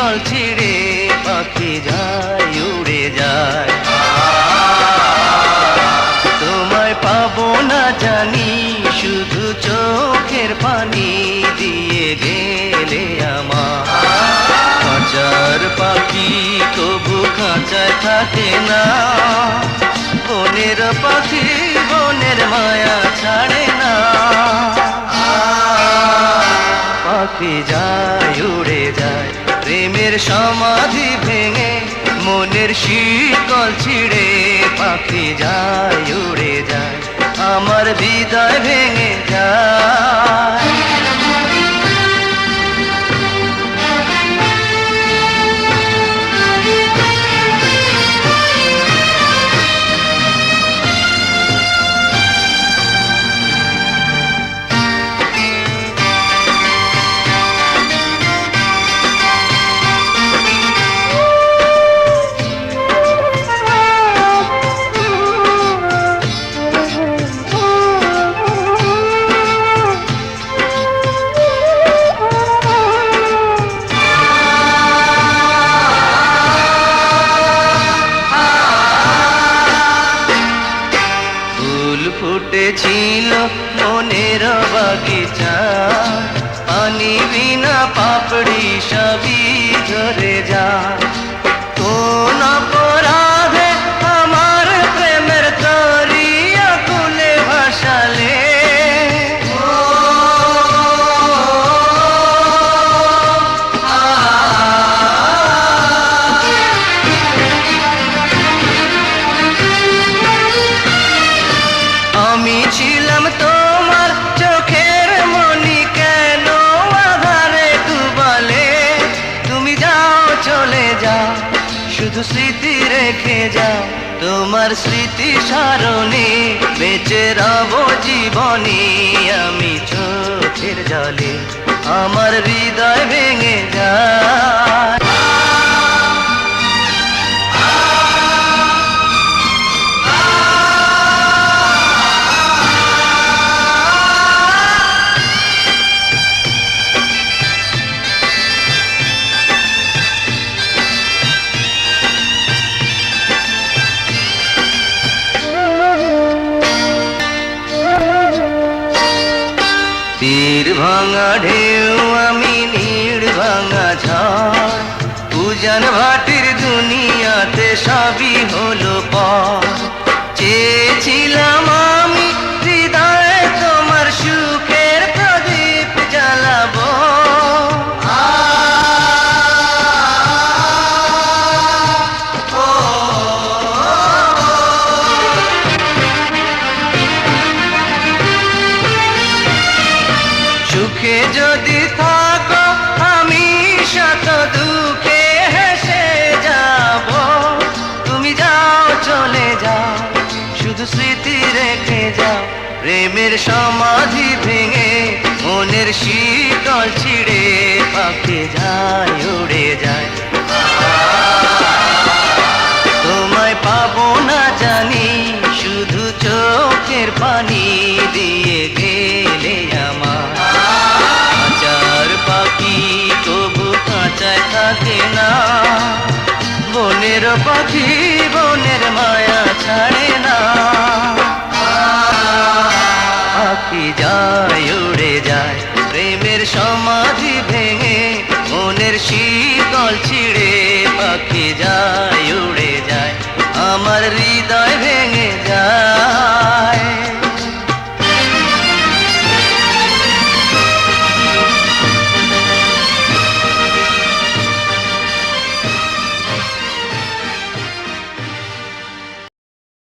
শীতল ছিঁড়ে পাখি যায় উড়ে যায়। তোমায় পাবো না জানি, শুধু চোখের পানি দিয়ে গেলে আমার। খাঁচার পাখি তবু খাঁচায় থাকে না, বনের পাখি বনের মায়া ছাড়ে না। পাখি যায় উড়ে যায় প্রেমের সমাধি ভেঙে, মনের শীতল ছিঁড়ে পাখি যায় উড়ে যায়, আমার হৃদয় ভেঙে যায়। ফুটেছিল মনের বাগিচা, পানি বিনা পাপড়ি সবই ঝরে যায়। কোন অপরাধে আমার প্রেমের তরি আকুলে ভাসালে, আমি ছিলাম তোমার চোখের মনি, কেন আধারে ডুবালে? তুমি যাও চলে যাও, শুধু স্মৃতি রেখে যাও, তোমার স্মৃতি স্মরণে বেঁচে রব জীবনে। আমি চোখের জলে আমার হৃদয় ভেঙে যায়। তীর ভাঙা ঢেউ আমি নীড় ভাঙা ঝড়, উজান ভাটির দুনিয়াতে সবই হলো পর। চেয়েছিলাম আমি হৃদয়ে তোমার সুখের প্রদীপ জ্বালাবো, সুখে যদি থাকো আমি শত দুঃখে হেসে যাব। তুমি যাও চলে যাও, শুধু স্মৃতি রেখে যাও, প্রেমের সমাধি ভেঙে মনের শীতল ছিঁড়ে পাখি যায় উড়ে যায়। তোমায় পাবো না জানি, শুধু চোখের পানি দিয়ে গেলে আমার। খাঁচার পাখি তবু খাঁচায় থাকে না, বনের পাখি বনের মায়া ছাড়ে না। পাখি যায় উড়ে যায় প্রেমের সমাধি ভেঙে, মনের শীতল ছিঁড়ে পাখি যায় উড়ে যায়, আমার হৃদয় ভেঙে যায়।